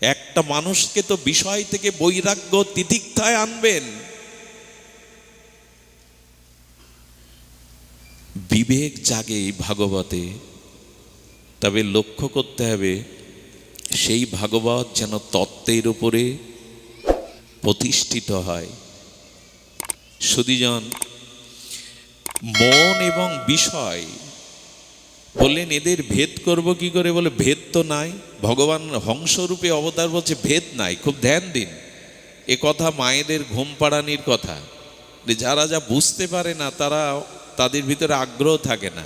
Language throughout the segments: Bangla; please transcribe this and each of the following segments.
একটা মানুষকে তো বিষয় থেকে বৈরাগ্য তিতিক্ষায় আনবেন। বিবেক জাগে এই ভাগবতে, তবে লক্ষ্য করতে হবে সেই ভাগবত যেন তত্ত্বের উপরে প্রতিষ্ঠিত হয়। সুধীজন, মন এবং বিষয় বললেন এদের ভেদ করব কি করে? বলে ভেদ তো নাই, ভগবান হংসরূপে অবতার বলছে ভেদ নাই। খুব ধ্যান দিন, এ কথা মায়েদের ঘুম পাড়ানির কথা। যারা যা বুঝতে পারে না তারা, তাদের ভিতরে আগ্রহ থাকে না।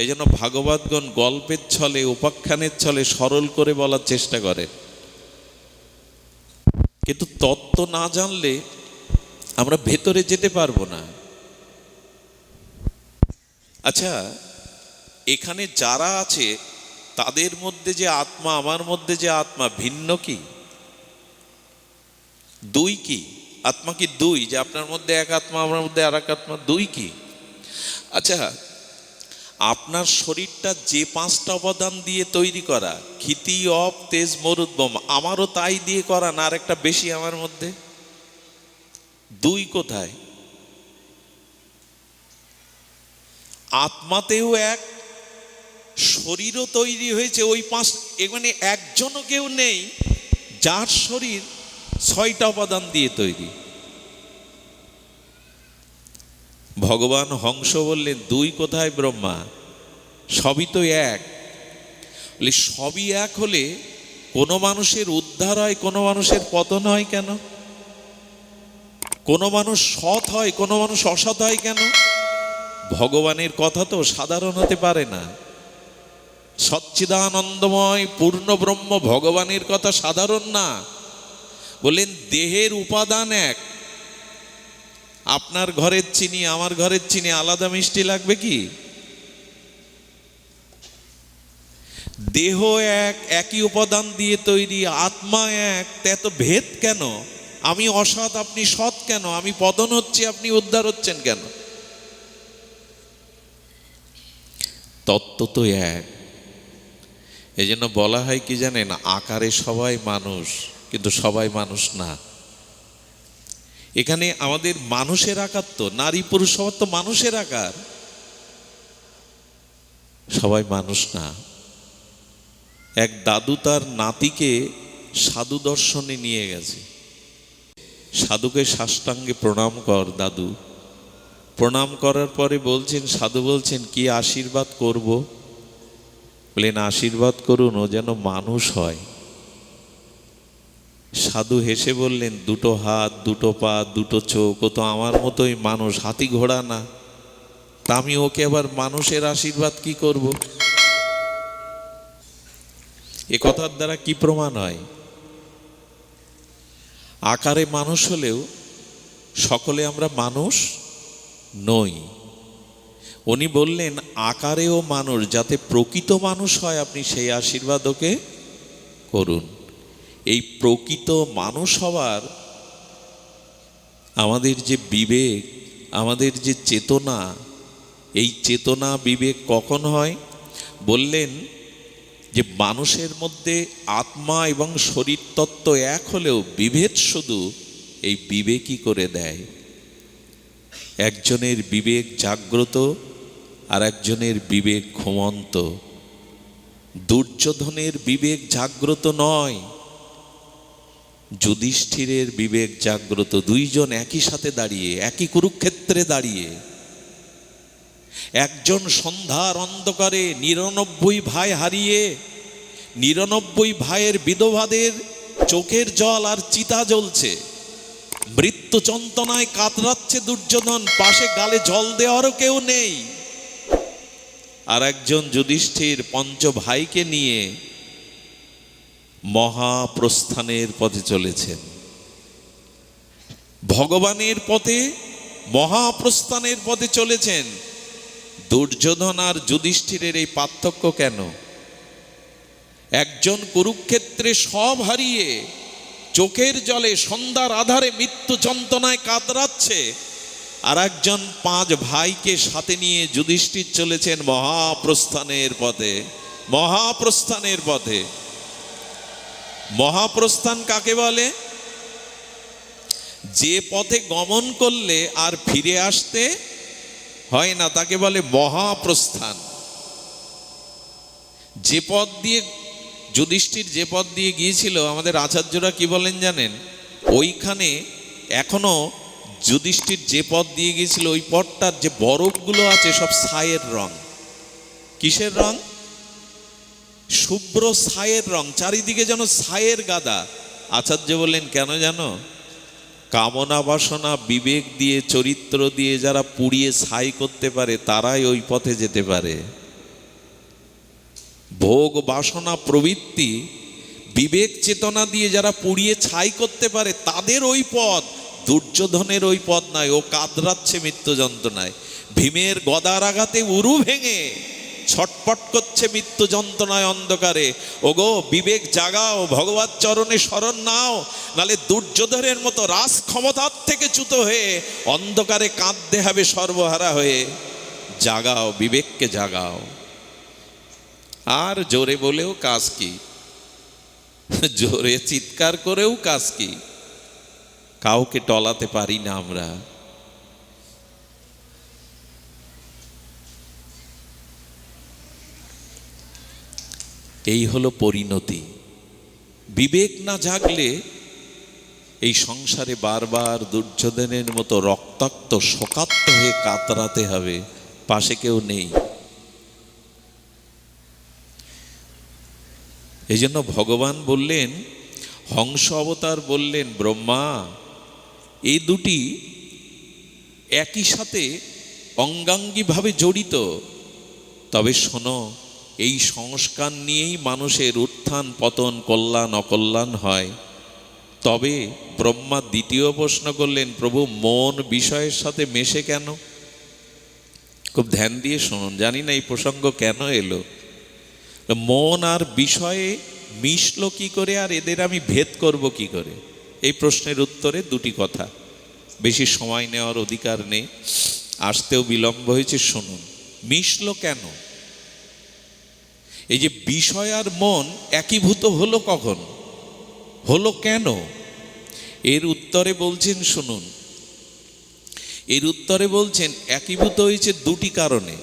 এই জন্য ভাগবতগণ গল্পের ছলে, উপাখ্যানের ছলে সরল করে বলার চেষ্টা করেন। কিন্তু তত্ত্ব না জানলে আমরা ভেতরে যেতে পারবো না। আচ্ছা, এখানে যারা আছে তাদের মধ্যে যে আত্মা, আমার মধ্যে যে আত্মা, ভিন্ন কি? দুই কি? আত্মা কি দুই? যে আপনার মধ্যে এক আত্মা, আমার মধ্যে আর এক আত্মা, দুই কি? আচ্ছা, আপনার শরীরটা যে 5টা উপাদান দিয়ে তৈরি করা, ক্ষিতি, অপ, তেজ, মরুদ্গম, আমারও তাই দিয়ে করা, না আর একটা বেশি আমার মধ্যে? দুই কোথায়? আত্মাতেও এক, শরীরও তৈরি হয়েছে ওই 5। এখানে একজনও কেউ নেই যার শরীর 6টা উপাদান দিয়ে তৈরি। ভগবান হংস বললেন দুই কোথায় ব্রহ্মা? সবই তো এক। বলে সবই এক হলে কোনো মানুষের উদ্ধার হয়, কোনো মানুষের পতন হয় কেন? কোনো মানুষ সৎ হয়, কোনো মানুষ অসৎ হয় কেন? ভগবানের কথা তো সাধারণ হতে পারে না। সচ্চিদানন্দময় পূর্ণ ব্রহ্ম ভগবানের কথা সাধারণ না। বললেন দেহের উপাদান এক। আপনার ঘরের চিনি, আমার ঘরের চিনি আলাদা মিষ্টি লাগবে কি? দেহ এক, একই উপাদান দিয়ে তৈরি, আত্মা এক, এত ভেদ কেন? আমি অসৎ, আপনি সৎ কেন? আমি পতন হচ্ছি, আপনি উদ্ধার হচ্ছেন কেন? তত্ত্ব তো এক। এই জন্য বলা হয় কি জানেন, আকারে সবাই মানুষ কিন্তু সবাই মানুষ না। এখানে আমাদের মানুষের আকার তো, নারী পুরুষ সবার তো মানুষের আকার, সবাই মানুষ না। এক দাদু তার নাতিকে সাধু দর্শনে নিয়ে গেছে। সাধুকে সাষ্টাঙ্গে প্রণাম কর দাদু। প্রণাম করার পরে বলছেন, সাধু বলছেন কি আশীর্বাদ করব? বলেন আশীর্বাদ করুন ও যেন মানুষ হয়। সাধু হেসে বললেন দুটো হাত, দুটো পা, দুটো চোখ, ও তো আমার মতোই মানুষ, হাতি ঘোড়া না। তা আমি ওকে আবার মানুষের আশীর্বাদ কি করব? এ কথার দ্বারা কি প্রমাণ হয়? আকারে মানুষ হলেও সকলে আমরা মানুষ নই। উনি বললেন আকারেও মানুষ, যাতে প্রকৃত মানুষ হয় আপনি সেই আশীর্বাদ ওকে করুন। এই প্রকৃত মানুষ হওয়ার আমাদের যে বিবেক, আমাদের যে চেতনা, এই চেতনা বিবেক কখন হয়? বললেন যে মানুষের মধ্যে আত্মা এবং শরীর তত্ত্ব এক হলেও বিভেদ শুধু এই বিবেকই করে দেয়। একজনের বিবেক জাগ্রত আর একজনের বিবেক ঘুমন্ত। দুর্যোধনের বিবেক জাগ্রত নয়, যুধিষ্ঠিরের বিবেক জাগ্রত। দুইজন একই সাথে দাঁড়িয়ে, একই কুরুক্ষেত্রে দাঁড়িয়ে। একজন সন্ধ্যার অন্ধকারে 99 ভাই হারিয়ে, 99 ভাইয়ের বিধবাদের চোখের জল আর চিতা জ্বলছে, মৃত্যু যন্ত্রণায় কাতরাচ্ছে দুর্যোধন, পাশে গালে জল দেওয়ারও কেউ নেই। আর একজন যুধিষ্ঠির 5 ভাইকে নিয়ে মহাপ্রস্থানের পথে চলেছেন। ভগবানের পথে, মহাপ্রস্থানের পথে চলেছেন। দুর্যোধন আর যুধিষ্ঠিরের এই পার্থক্য কেন? একজন কুরুক্ষেত্রে সব হারিয়ে চোখের জলে সন্ধ্যার আধারে মৃত্যু যন্ত্রণায় কাতরাচ্ছে, আর একজন 5 ভাইকে সাথে নিয়ে যুধিষ্ঠির চলেছেন মহাপ্রস্থানের পথে। মহাপ্রস্থানের পথে মহাপ্রস্থান কাকে বলে? যে পথে গমন করলে আর ফিরে আসতে হয় না তাকে বলে মহাপ্রস্থান। যে পথ দিয়ে যুধিষ্ঠির যে পথ দিয়ে গিয়েছিল, আমাদের আচার্যরা কি বলেন জানেন? ওইখানে এখনো যুধিষ্ঠির যে পথ দিয়ে গিয়েছিল ওই পথটার যে বরফগুলো আছে সব ছাইয়ের রং। কিসের রং? শুভ্র ছাইয়ের রং, চারিদিকে যেন ছাইয়ের গাদা। আচার্য বললেন কেন জানো? কামনা বাসনা বিবেক দিয়ে চরিত্র দিয়ে যারা পুড়িয়ে ছাই করতে পারে তারাই ওই পথে যেতে পারে। ভোগ বাসনা প্রবৃত্তি বিবেক চেতনা দিয়ে যারা পুড়িয়ে ছাই করতে পারে তাদের ওই পথ। দুর্যোধনের ওই পথ নয়, ও কাতরাচ্ছে মৃত্যু যন্ত্রণায়। ভীমের গদার আঘাতে উরু ভেঙে ছটপট করছে মৃত্যু যন্ত্রণায় অন্ধকারে। ওগো বিবেক জাগাও, ভগবত চরণে শরণ নাও, নালে দুর্যোধনের মতো রাজ ক্ষমতার থেকে চ্যুত হয়ে অন্ধকারে কাঁদতে হবে সর্বহারা হয়ে। জাগাও, বিবেককে জাগাও। আর জোরে বলেও কাজ কি? জোরে চিৎকার করেও কাজ কি? কাউকে টলাতে পারি না আমরা। এই হলো পরিণতি। বিবেক না জাগলে এই সংসারে বারবার দুর্যোধনের মতো রক্তাক্ত শোকাক্ত হয়ে কাতরাতে হবে, পাশে কেউ নেই। এই জন্য ভগবান বললেন, হংস অবতার বললেন, ব্রহ্মা এই দুটি একই সাথে অঙ্গাঙ্গিভাবে জড়িত। তবে শোনো, এই সংস্কার নিয়েই মানুষের উত্থান পতন, কল্যাণ অকল্যাণ হয়। তবে ব্রহ্মা দ্বিতীয় প্রশ্ন করলেন, প্রভু মন বিষয়ের সাথে মেশে কেন? খুব ধ্যান দিয়ে শুনুন, জানি না এই প্রসঙ্গ কেন এলো। মন আর বিষয়ে মিশলো কি করে, আর এদের আমি ভেদ করব কি করে? এই প্রশ্নের উত্তরে দুটি কথা, বেশি সময় নেওয়ার অধিকার নেই, আসতেও বিলম্ব হয়েছে। শুনুন, মিশলো কেন? এই যে বিষয় আর মন একীভূত হলো কখন, হলো কেন? এর উত্তরে বলছেন, শুনুন, এর উত্তরে বলছেন একীভূত হয়েছে দুটি কারণে।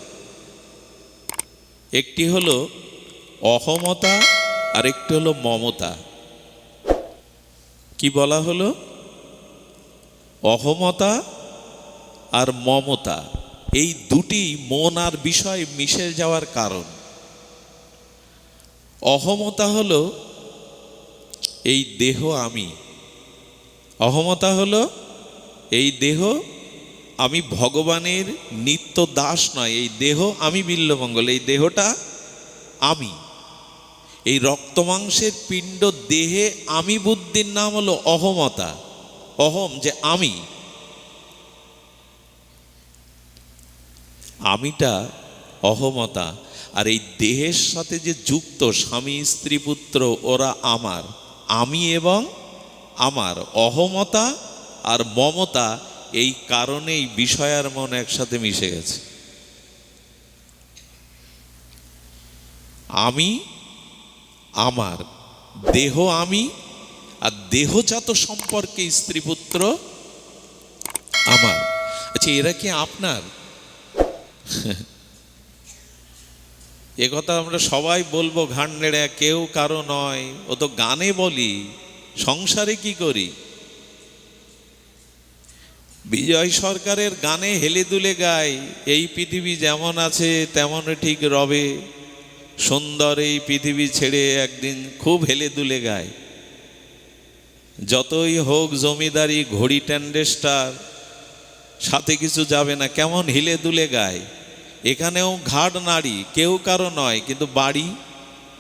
একটি হলো অহমতা আর একটি হলো মমতা। কি বলা হলো? অহমতা আর মমতা, এই দুটি মন আর বিষয় মিশে যাওয়ার কারণ। অহমতা হলো এই দেহ আমি, অহমতা হলো এই দেহ আমি ভগবানের নিত্য দাস নয়, এই দেহ আমি বিল্বমঙ্গল, এই দেহটা আমি। এই রক্তমাংসের পিণ্ড দেহে আমি বুদ্ধির নাম হলো অহমতা। অহম যে আমি, আমিটা অহমতা। আর এই দেহের সাথে যে যুক্ত স্বামী স্ত্রী পুত্র ওরা আমার, আমি এবং আমার, অহমতা আর মমতা, এই কারণেই বিষয় আর মন একসাথে মিশে গেছে। আমি আমার, দেহ আমি, আর দেহজাত সম্পর্কে স্ত্রী পুত্র আমার। আচ্ছা, এরা কি আপনার? এ কথা আমরা সবাই বলবো ঘাড় নেড়ে, কেউ কারো নয়। ও তো গানে বলি, সংসারে কি করি? বিজয় সরকারের গানে হেলে দুলে গাই, এই পৃথিবী যেমন আছে তেমন ঠিক রবে, সুন্দর এই পৃথিবী ছেড়ে একদিন, খুব হেলে দুলে গায়। যতই হোক জমিদারি, ঘড়ি ট্যান্ডেস্টার, সাথে কিছু যাবে না, কেমন হিলে দুলে গায়। এখানেও ঘাট নাড়ি, কেউ কারো নয়, কিন্তু বাড়ি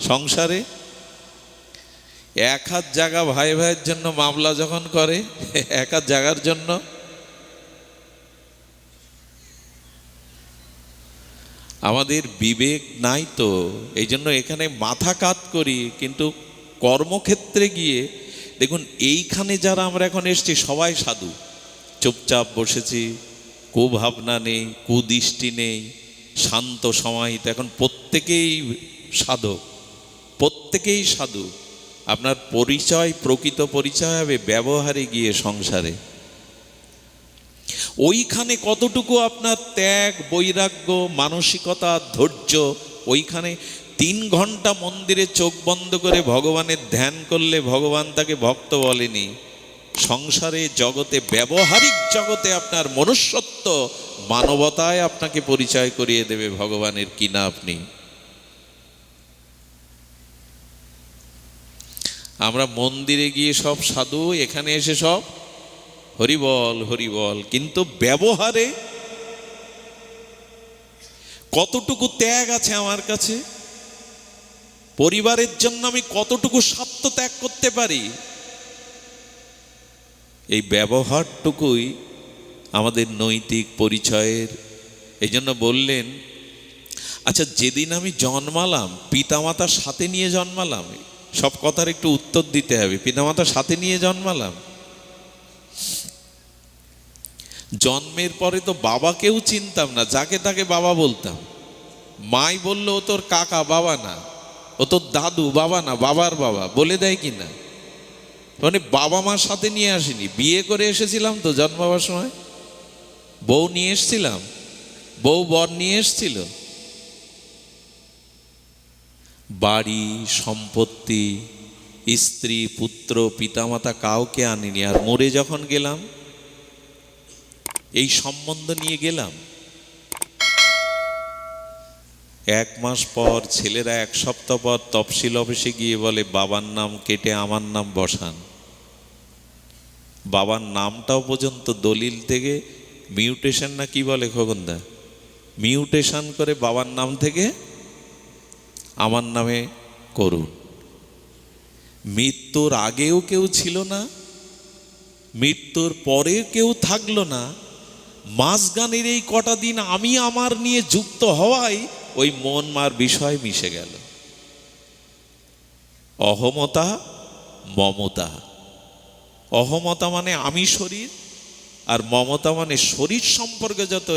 সংসারে এক হাত জায়গা ভাই ভাইয়ের জন্য মামলা যখন করে, এক হাত জায়গার জন্য। আমাদের বিবেক নাই তো, এই জন্য এখানে মাথা কাত করি, কিন্তু কর্মক্ষেত্রে গিয়ে দেখুন, এইখানে যারা আমরা এখন এসছি সবাই সাধু, চুপচাপ বসেছি, কুভাবনা নেই, কুদৃষ্টি নেই, শান্ত সমাহিত। এখন প্রত্যেকেই সাধক, প্রত্যেকেই সাধু। আপনার পরিচয়, প্রকৃত পরিচয় হবে ব্যবহারে গিয়ে সংসারে। ওইখানে কতটুকু আপনার ত্যাগ, বৈরাগ্য, মানসিকতা, ধৈর্য, ওইখানে 3 ঘন্টা মন্দিরে চোখ বন্ধ করে ভগবানের ধ্যান করলে ভগবান তাকে ভক্ত বলেনি। সংসারে জগতে, ব্যবহারিক জগতে আপনার মনুষ্যত্ব, মানবতায় আপনাকে পরিচয় করিয়ে দেবে ভগবানের কিনা আপনি। আমরা মন্দিরে গিয়ে সব সাধু, এখানে এসে সব হরিবল হরিবল, কিন্তু ব্যবহারে কতটুকু ত্যাগ আছে আমার কাছে? পরিবারের জন্য আমি কতটুকু স্বার্থ ত্যাগ করতে পারি? এই ব্যবহারটুকুই আমাদের নৈতিক পরিচয়ের। এই জন্য বললেন, আচ্ছা যেদিন আমি জন্মালাম পিতামাতার সাথে নিয়ে জন্মালাম, সব কথার একটু উত্তর দিতে হবে। পিতামাতার সাথে নিয়ে জন্মালাম, জন্মের পরে তো বাবাকেও চিনতাম না, যাকে তাকে বাবা বলতাম। মাই বললো ও তোর কাকা, বাবা না। ও তোর দাদু, বাবা না, বাবার বাবা বলে দেয় কি না? মানে বাবা মার সাথে নিয়ে আসিনি, বিয়ে করে এসেছিলাম তো জন্মাবার সময়। বউ নিয়ে এসছিলাম, বউ বর নিয়ে এসছিল। বাড়ি, সম্পত্তি, স্ত্রী, পুত্র, পিতামাতা কাউকে আনিনি। আর মরে যখন গেলাম এই সম্বন্ধ নিয়ে গেলাম। 1 মাস পর ছেলেরা 1 সপ্তাহ পর তফসিল অফিসে গিয়ে বলে বাবার নাম কেটে আমার নাম বসান। বাবার নামটাও পর্যন্ত দলিল থেকে মিউটেশন না কি বলে খোকনদা, মিউটেশন করে বাবার নাম থেকে আমার নামে করুন। মৃত্যুর আগেও কেউ ছিল না, মৃত্যুর পরে কেউ থাকলো না। মাঝগানের এই কটা দিন আমি আমার নিয়ে যুক্ত হওয়ায় ওই মন মার বিষয় মিশে গেল। অহমতা, মমতা। অহমতা মানে আমি শরীর, আর মমতা মানে শরীর সম্পর্কে যত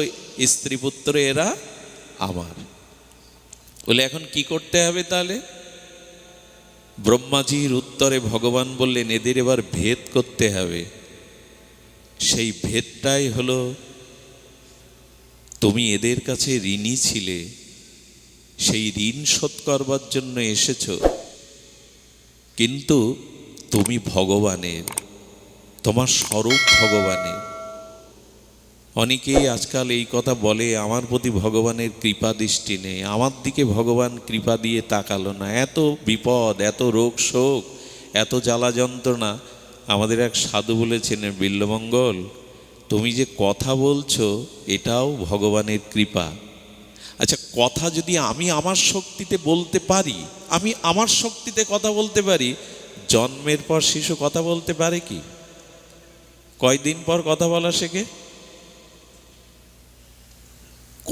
স্ত্রী পুত্র এরা আমার। বলে এখন কি করতে হবে তাহলে? ব্রহ্মাজির উত্তরে ভগবান বললেন এদের এবার ভেদ করতে হবে। সেই ভেদটাই হলো, তুমি এদের কাছে ঋণী ছিলে, সেই ঋণ শোধ করবার জন্য এসেছো, কিন্তু তুমি ভগবানের, তোমার স্বরূপ ভগবানের। অনেকেই আজকাল এই কথা বলে আমার প্রতি ভগবানের কৃপা দৃষ্টি নেই, আমার দিকে ভগবান কৃপা দিয়ে তাকালো না। এত বিপদ, এত রোগ শোক, এত জ্বালা যন্ত্রণা। আমাদের এক সাধু বলেছেন, বিল্বমঙ্গল তুমি যে কথা বলছো এটাও ভগবানের কৃপা। আচ্ছা কথা যদি আমি আমার শক্তিতে বলতে পারি, আমি আমার শক্তিতে কথা বলতে পারি, জন্মের পর শিশু কথা বলতে পারে কি? কয়দিন পর কথা বলা শেখে?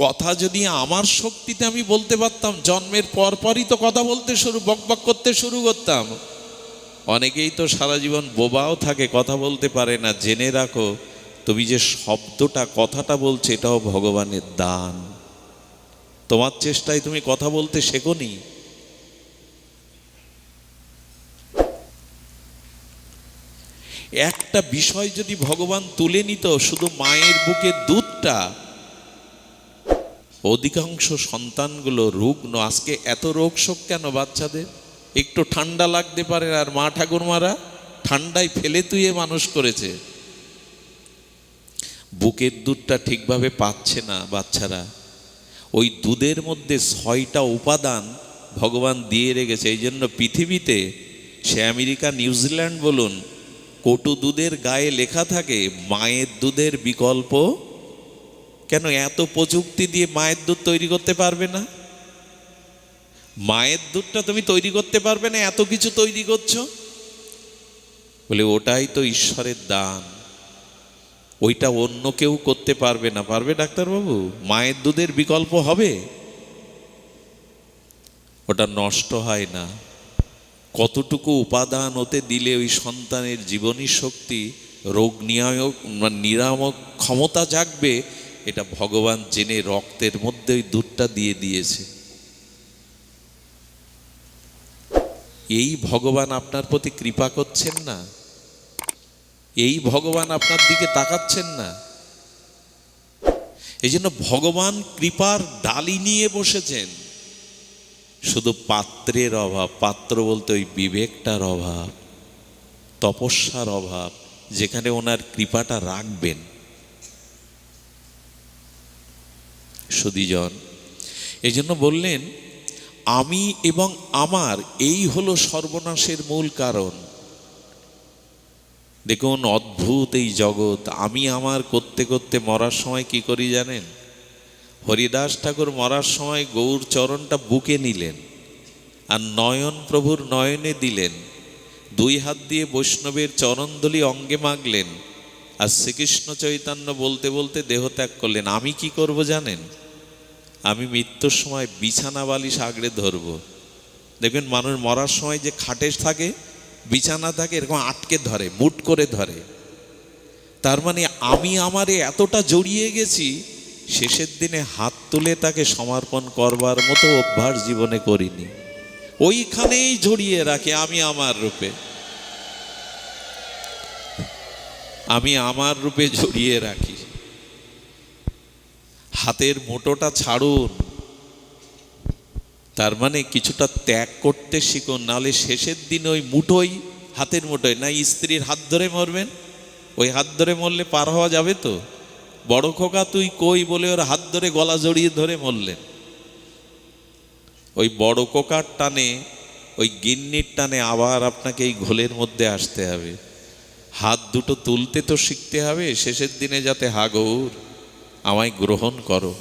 কথা যদি আমার শক্তিতে আমি বলতে পারতাম, জন্মের পর পরই তো কথা বলতে শুরু, বকবক করতে শুরু করতাম। অনেকেই তো সারা জীবন বোবাও থাকে, কথা বলতে পারে না। জেনে রাখো তুমি যে শব্দটা, কথাটা বলছো এটাও ভগবানের দান। তোমার চেষ্টায় তুমি কথা বলতে শেখোনি। একটা বিষয় যদি ভগবান তুলে নিত, শুধু মায়ের বুকের দুধটা, অধিকাংশ সন্তানগুলো রুগ্ন। আজকে এত রোগ শোক কেন বাচ্চাদের? একটু ঠান্ডা লাগতে পারে, আর মা ঠাকুরমারা ঠান্ডায় ফেলে তুইয়ে মানুষ করেছে। বুকের দুধটা ঠিকভাবে পাচ্ছে না বাচ্চারা। ওই দুধের মধ্যে 6টা উপাদান ভগবান দিয়ে রেখেছে। এই জন্য পৃথিবীতে, সে আমেরিকা, নিউজিল্যান্ড বলুন, কটু দুধের গায়ে লেখা থাকে মায়ের দুধের বিকল্প। কেন? এত প্রযুক্তি দিয়ে মায়ের দুধ তৈরি করতে পারবে না? মায়ের দুধটা তুমি তৈরি করতে পারবে না, এত কিছু তৈরি করছো। বলে ওটাই তো ঈশ্বরের দান, ওইটা অন্য কেউ করতে পারবে না। পারবে ডাক্তারবাবু? মায়ের দুধের বিকল্প হবে? ওটা নষ্ট হয় না। কতটুকু উপাদান ওতে দিলে ওই সন্তানের জীবনী শক্তি, রোগ নিরামক ক্ষমতা জাগবে, এটা ভগবান জেনে রক্তের মধ্যে ওই দুধটা দিয়ে দিয়েছে। এই ভগবান আপনার প্রতি কৃপা করছেন না? এই ভগবান আপনার দিকে তাকাচ্ছেন না? এই জন্য ভগবান কৃপার ডালি নিয়ে বসেছেন, শুধু পাত্রের অভাব। পাত্র বলতে ওই বিবেকটার অভাব, তপস্যার অভাব, যেখানে ওনার কৃপাটা রাখবেন। সুধীজন, এই জন্য বললেন আমি এবং আমার, এই হলো সর্বনাশের মূল কারণ। দেখুন অদ্ভুত এই জগৎ। আমি আমার করতে করতে মরার সময় কি করি জানেন? হরিদাস ঠাকুর মরার সময় গৌর চরণটা বুকে নিলেন আর নয়ন প্রভুর নয়নে দিলেন, দুই হাত দিয়ে বৈষ্ণবের চরণধলি অঙ্গে মাগলেন, আর শ্রীকৃষ্ণ চৈতন্য বলতে বলতে দেহত্যাগ করলেন। আমি কি করব জানেন? আমি মৃত্যুর সময় বিছানা বালিশ আগড়ে ধরব। দেখবেন মানুষ মরার সময় যে খাটে থাকে, বিছানা থাকে, এরকম আটকে ধরে, মুট করে ধরে। তার মানে আমি আমারে এতটা জড়িয়ে গেছি, শেষের দিনে হাত তুলে তাকে সমর্পণ করবার মতো অভ্যাস জীবনে করিনি। ওইখানেই জড়িয়ে রাখে আমি আমার রূপে, আমি আমার রূপে জড়িয়ে রাখি। হাতের মুঠোটা ছাড়ুন, তার মানে কিছুটা ত্যাগ করতে শিখুন, নাহলে শেষের দিন ওই মুঠোই, হাতের মুঠোয় না স্ত্রীর হাত ধরে মরবেন। ওই হাত ধরে মরলে পার হওয়া যাবে তো? বড় খোকা তুই কই বলে ওর হাত ধরে গলা জড়িয়ে ধরে মরলেন। ওই বড় কোকার টানে, ওই গিন্নির টানে আবার আপনাকে এই ঘোলের মধ্যে আসতে হবে। হাত দুটো তুলতে তো শিখতে হবে শেষের দিনে, যাতে হা গৌর আমায় গ্রহণ করো।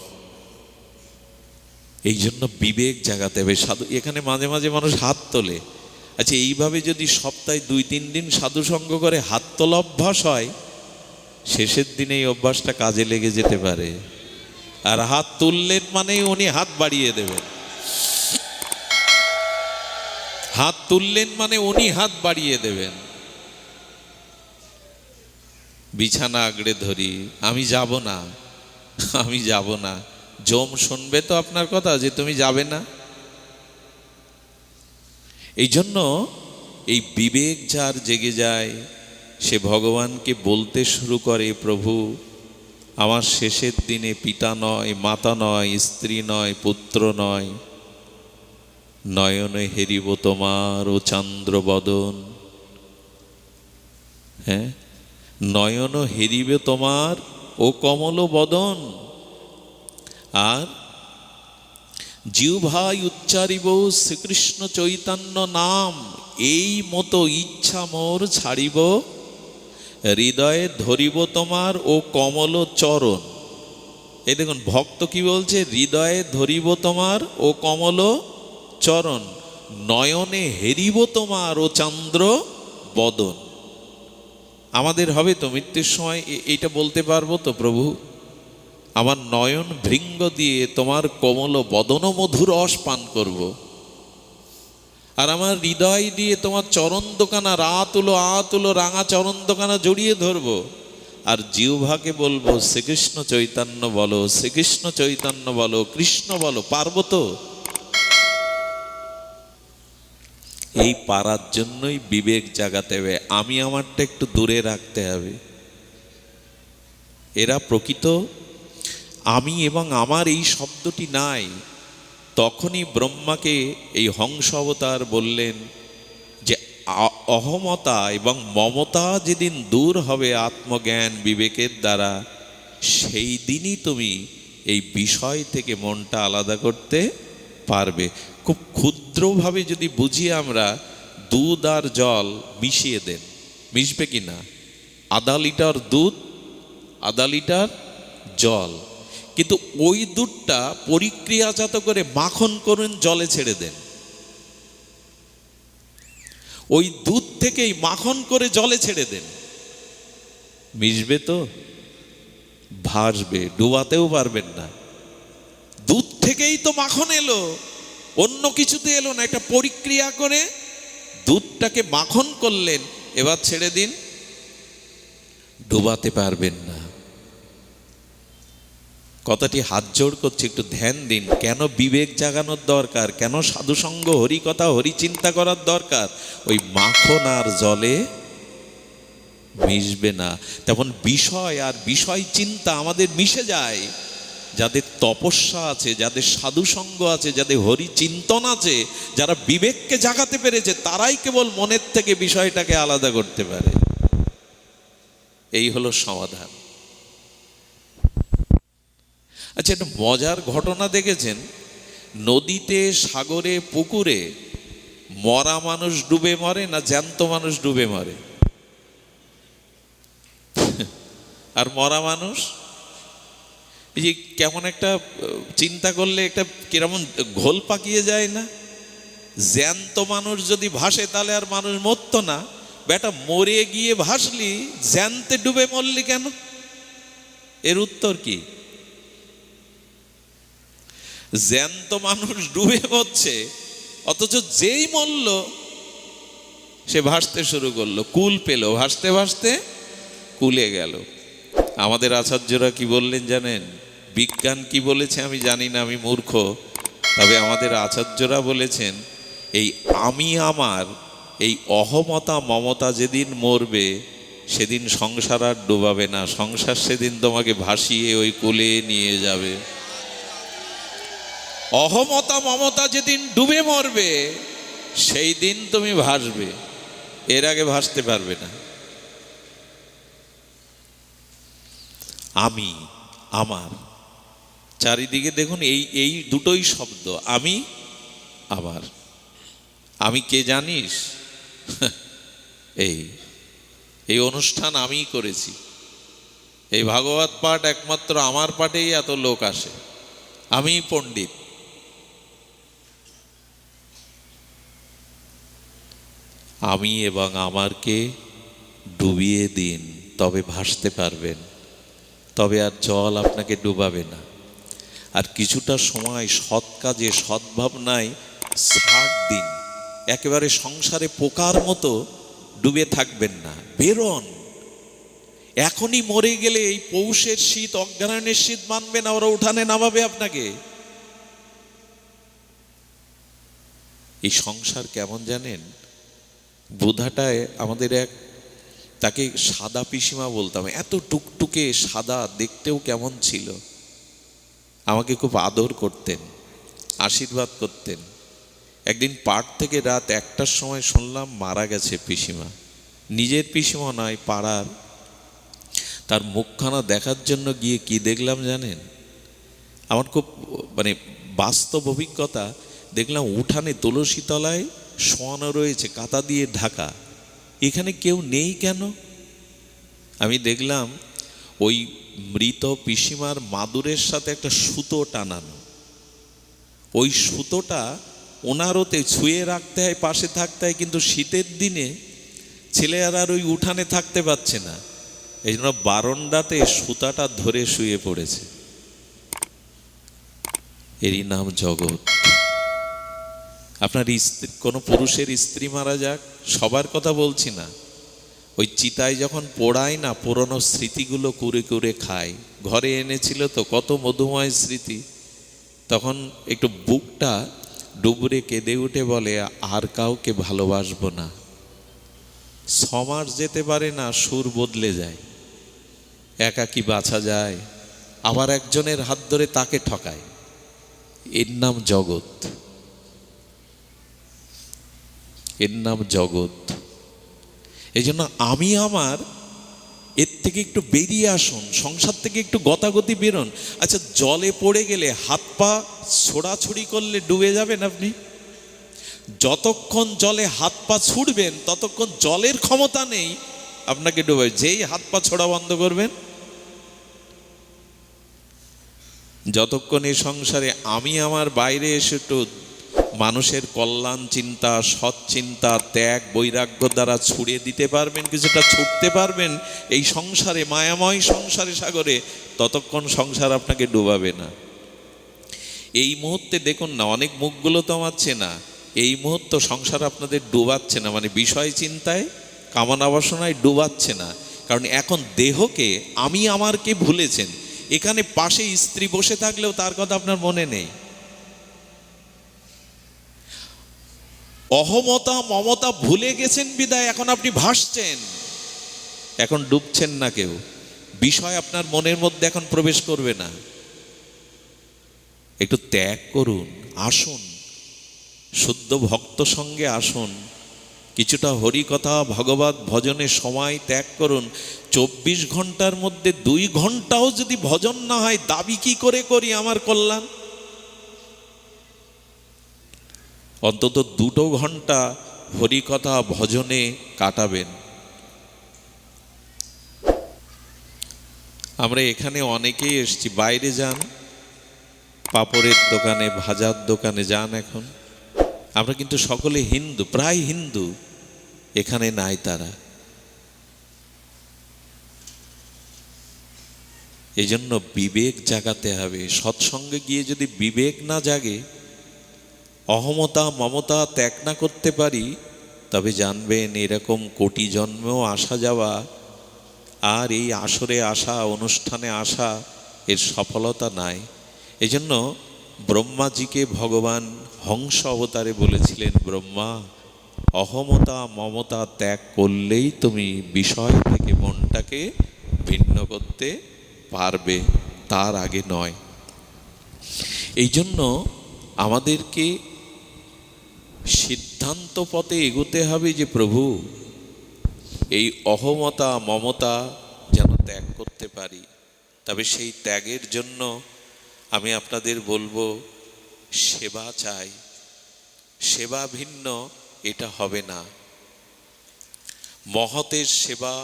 এই জন্য বিবেক জাগাতে হবে। সাধু, এখানে মাঝে মাঝে মানুষ হাত তোলে। আচ্ছা, এইভাবে যদি সপ্তাহে 2-3 দিন সাধু সঙ্গ করে হাত তোলা অভ্যাস হয়, শেষের দিনে এই অভ্যাসটা কাজে লেগে যেতে পারে। আর হাত তুললেন মানে উনি হাত বাড়িয়ে দেবেন, হাত তুললেন মানে উনি হাত বাড়িয়ে দেবেন। বিছানা আগড়ে ধরি, আমি যাব না, আমি যাব না। জম শুনবে তো আপনার কথা যে তুমি যাবে না? এই জন্য এই বিবেক যার জেগে যায়, সে ভগবানকে বলতে শুরু করে, প্রভু আমার শেষের দিনে পিতা নয়, মাতা নয়, স্ত্রী নয়, পুত্র নয়, নয়নে হেরিব তোমার ও চন্দ্রবদন। হ্যাঁ, নয়ন হেরিবে তোমার ও কমল বদন। আর জিহ্বায় উচ্চারিব শ্রীকৃষ্ণ চৈতন্য নাম, এই মতো ইচ্ছা মোর ছাড়িব, হৃদয়ে ধরিব তোমার ও কমল চরণ। এই দেখুন ভক্ত কি বলছে, হৃদয়ে ধরিব তোমার ও কমল চরণ, নয়নে হেরিব তোমার ও চন্দ্র বদন। আমাদের হবে তো মৃত্যুর সময় এইটা বলতে পারবো তো, প্রভু আমার নয়ন ভৃঙ্গ দিয়ে তোমার কমল বদন মধুর রস পান করব, আর আমার হৃদয় দিয়ে তোমার চরণ দোকানা আতুলো রাঙা চরণ দোকানা জড়িয়ে ধরবো, আর জিহ্বাকে বলবো শ্রীকৃষ্ণ চৈতন্য বলো, শ্রীকৃষ্ণ চৈতন্য বলো, কৃষ্ণ বলো। পারবো তো? এই পারার জন্যই বিবেক জাগাতে হবে। আমি আমারটা একটু দূরে রাখতে হবে। এরা প্রকৃত আমি এবং আমার এই শব্দটি নাই। তখনই ব্রহ্মাকে এই হংস অবতার বললেন যে অহমতা এবং মমতা যেদিন দূর হবে আত্মজ্ঞান বিবেকের দ্বারা, সেই দিনই তুমি এই বিষয় থেকে মনটা আলাদা করতে পারবে। খুব ক্ষুদ্রভাবে যদি বুঝি আমরা, দুধ আর জল মিশিয়ে দেন, মিশবে কি না? আধা লিটার দুধ, আধা লিটার জল, কিন্তু ওই দুধটা পরিক্রিয়াজাত করে মাখন করুন, জলে ছেড়ে দেন, ওই দুধ থেকেই মাখন করে জলে ছেড়ে দেন, মিশবে তো? ভাসবে, ডুবাতেও পারবেন না। দুধ থেকেই তো মাখন এলো, অন্য কিছুতে এলো না। একটা পরিক্রিয়া করে দুধটাকে মাখন করলেন, এবার ছেড়ে দিন, ডুবাতে পারবেন না। কথাটি হাত জোড় করছে, একটু ধ্যান দিন। কেন বিবেক জাগানোর দরকার, কেন সাধুসঙ্গ হরিকথা হরিচিন্তা করার দরকার? ওই মাখন আর জলে মিশবে না। তেমন বিষয় আর বিষয় চিন্তা আমাদের মিশে যায়। যাদের তপস্যা আছে, যাদের সাধুসঙ্গ আছে, যাদের হরিচিন্তন আছে, যারা বিবেককে জাগাতে পেরেছে, তারাই কেবল মনের থেকে বিষয়টাকে আলাদা করতে পারে। এই হলো সমাধান। আচ্ছা, একটা মজার ঘটনা দেখেছেন? নদীতে, সাগরে, পুকুরে মরা মানুষ ডুবে মরে না জ্যান্ত মানুষ ডুবে মরে? আর মরা মানুষ, এই যে কেমন একটা চিন্তা করলে একটা কিরকম ঘোল পাকিয়ে যায় না? জ্যান্ত মানুষ যদি ভাসে তাহলে আর মানুষ মরতো না। বেটা মরে গিয়ে ভাসলি, জ্যান্তে ডুবে মরলি কেন? এর উত্তর কি? জ্যান্ত মানুষ ডুবে মরছে, অথচ যেই মরল সে ভাসতে শুরু করলো, কুল পেল, ভাসতে ভাসতে কুলে গেল। আমাদের আচার্যরা কি বললেন জানেন? বিজ্ঞান কি বলেছে আমি জানি না, আমি মূর্খ। তবে আমাদের আচার্যরা বলেছেন, এই আমি আমার, এই অহমতা মমতা যেদিন মরবে সেদিন সংসার আর ডুবাবে না। সংসার সেদিন তোমাকে ভাসিয়ে ওই কুলে নিয়ে যাবে। অহমতা মমতা যেদিন ডুবে মরবে সেই দিন তুমি ভাসবে, এর আগে ভাসতে পারবে না। আমি আমার, চারিদিকে দেখুন এই এই দুটোই শব্দ, আমি আমার। আমি কে জানিস? এই এই অনুষ্ঠান আমিই করেছি। এই ভাগবত পাঠ একমাত্র আমার পাঠেই এত লোক আসে, আমি পণ্ডিত। আমি এবং আমারকে ডুবিয়ে দিন, তবে ভাসতে পারবেন, তবে আর জল আপনাকে ডুবাবে না। আর কিছুটা সময় সৎ কাজে, সদ্ভাবনায় 60 দিন একেবারে সংসারে পোকার মতো ডুবে থাকবেন না, বেরোন। এখনই মরে গেলে এই পৌষের শীত, অজ্ঞানের শীত মানবে না, ওরা উঠানে নামাবে আপনাকে। এই সংসার কেমন জানেন? বুধাটায় আমাদের এক, তাকে সাদা পিসিমা বলতাম, এত টুকটুকে সাদা, দেখতেও কেমন ছিল। আমাকে খুব আদর করতেন, আশীর্বাদ করতেন। একদিন পাঠ থেকে রাত 1টার সময় শুনলাম মারা গেছে পিসিমা। নিজের পিসিমা নয়, পাড়ার। তার মুখখানা দেখার জন্য গিয়ে কি দেখলাম জানেন? আমার খুব বাস্তব অভিজ্ঞতা। দেখলাম উঠানে তুলসী তলায় শোয়ানো রয়েছে, কাঁথা দিয়ে ঢাকা। এখানে কেউ নেই কেন? আমি দেখলাম ওই মৃত পিসিমার মাদুরের সাথে একটা সুতো টানানো। ওই সুতোটা ওনারোতে ছুঁয়ে রাখতে হয়, পাশে থাকতে হয়, কিন্তু শীতের দিনে ছেলেরা আর ওই উঠানে থাকতে পারছে না, এই জন্য বারান্দাতে সুতাটা ধরে শুয়ে পড়েছে। এরই নাম জগৎ। আপনার স্ত্রী, কোনো পুরুষের স্ত্রী মারা যাক, সবার কথা বলছি না, ওই চিতায় যখন পোড়ায় না, পুরনো স্মৃতিগুলো কুরে কুরে খায়। ঘরে এনেছিল তো কত মধুময় স্মৃতি। তখন একটু বুকটা ডুবরে কেঁদে উঠে বলে, আর কাউকে ভালোবাসবো না। 6 মাস যেতে পারে না, সুর বদলে যায়, একাকী বাঁচা যায়, আবার একজনের হাত ধরে তাকে ঠকায়। এর নাম জগৎ, এর নাম জগৎ। এই জন্য আমি আমার, এর থেকে একটু বেরিয়ে আসুন, সংসার থেকে একটু গতাগতি বেরোন। আচ্ছা, জলে পড়ে গেলে হাত পা ছোড়াছুড়ি করলে ডুবে যাবেন আপনি? যতক্ষণ জলে হাত পা ছুড়বেন ততক্ষণ জলের ক্ষমতা নেই আপনাকে ডুবে। যেই হাত পা ছোড়া বন্ধ করবেন, যতক্ষণ এই সংসারে আমি আমার বাইরে এসে একটু মানুষের কল্যাণ চিন্তা, সৎ চিন্তা, ত্যাগ, বৈরাগ্য দ্বারা ছুড়ে দিতে পারবেন, কিছুটা ছুটতে পারবেন এই সংসারে, মায়াময় সংসারে সাগরে, ততক্ষণ সংসার আপনাকে ডুবাবে না। এই মুহূর্তে দেখুন না, অনেক মুখগুলো তো আমার চেনা, এই মুহূর্ত সংসার আপনাদের ডুবাচ্ছে না, বিষয় চিন্তায়, কামনা বাসনায় ডুবাচ্ছে না। কারণ এখন দেহকে আমি আমারকে ভুলেছেন। এখানে পাশে স্ত্রী বসে থাকলেও তার কথা আপনার মনে নেই। অহমতা মমতা ভুলে গেছেন বিদায় এখন আপনি ভাসছেন, এখন ডুবছেন না কেউ। বিষয় আপনার মনের মধ্যে এখন প্রবেশ করবে না। একটু ত্যাগ করুন, আসুন শুদ্ধ ভক্ত সঙ্গে আসুন, কিছুটা হরিকথা ভগবত ভজনে সময় ত্যাগ করুন। 24 ঘন্টার মধ্যে 2 ঘন্টাও যদি ভজন না হয়, দাবি কি করে করি আমার কল্যাণ? অন্তত 2 ঘন্টা হরিকথা ভজনে কাটাবেন। আমরা এখানে অনেকেই এসছি, বাইরে যান, পাপড়ের দোকানে ভাজার দোকানে যান। এখন আমরা কিন্তু সকলে হিন্দু, প্রায় হিন্দু, এখানে নাই তারা। এই জন্য বিবেক জাগাতে হবে। সৎসঙ্গে গিয়ে যদি বিবেক না জাগে, অহমতা মমতা ত্যাগ না করতে পারি, তবে জানবেন এরকম কোটি জন্মেও আসা যাওয়া আর এই আসরে আসা, অনুষ্ঠানে আসা, এর সফলতা নাই। এজন্য ব্রহ্মাজিকে ভগবান হংস অবতারে বলেছিলেন, ব্রহ্মা, অহমতা মমতা ত্যাগ করলেই তুমি বিষয় থেকে মনটাকে ভিন্ন করতে পারবে, তার আগে নয়। এই জন্য আমাদেরকে সিদ্ধান্ত পথে এগোতে হবে যে প্রভু, এই অহমতা মমতা যেন ত্যাগ করতে পারি। তবে সেই ত্যাগের জন্য আমি আপনাদের বলবো, সেবা চাই। সেবা ভিন্ন এটা হবে না। মহতের সেবা,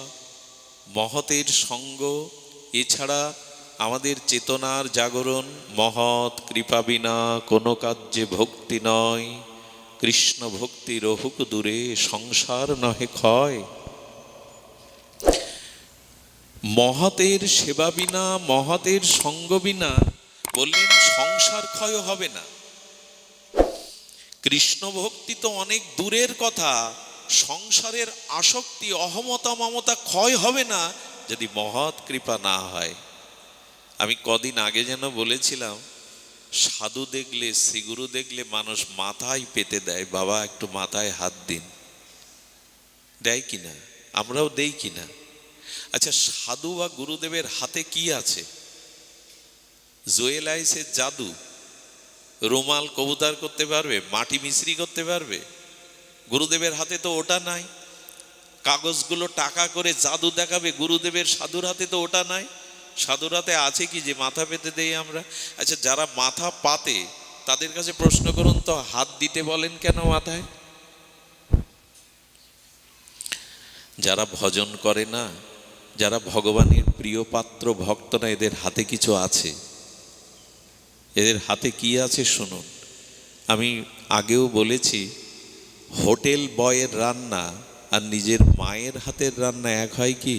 মহতের সঙ্গ, এছাড়া আমাদের চেতনার জাগরণ। মহৎ কৃপা বিনা কোনো কার্যে ভক্তি নয়, কৃষ্ণ ভক্তি রহুক দূরে, সংসার নহে ক্ষয়। মহতের সেবা বিনা, মহতের সঙ্গ বিনা বললেন সংসার ক্ষয় হবে না। কৃষ্ণ ভক্তি তো অনেক দূরের কথা, সংসারের আসক্তি অহমতা মমতা ক্ষয় হবে না যদি মহৎ কৃপা না হয়। আমি কদিন আগে যেন বলেছিলাম, সাধু দেখলে, শ্রীগুরু দেখলে মানুষ মাথায় পেতে দেয়, বাবা একটু মাথায় হাত দিন। দেয় কিনা? আমরাও দেই কিনা? আচ্ছা, সাধু বা গুরুদেবের হাতে কি আছে? জুয়েল আইসের জাদু? রুমাল কবুতর করতে পারবে? মাটি মিশ্রি করতে পারবে? গুরুদেবের হাতে তো ওটা নাই। কাগজগুলো টাকা করে জাদু দেখাবে, গুরুদেবের সাধুর হাতে তো ওটা নাই। সাধুর হাতে আছে কি যে মাথা পেতে দেই আমরা? আচ্ছা, যারা মাথা পাতে তাদের কাছে প্রশ্ন করুন তো, হাত দিতে বলেন কেন মাথায়? যারা ভজন করে না, যারা ভগবানের প্রিয় পাত্র ভক্ত না, এদের হাতে কিছু আছে। এদের হাতে কি আছে শুনুন। আমি আগেও বলেছি, হোটেল বয়ের রান্না আর নিজের মায়ের হাতের রান্না এক হয় কি?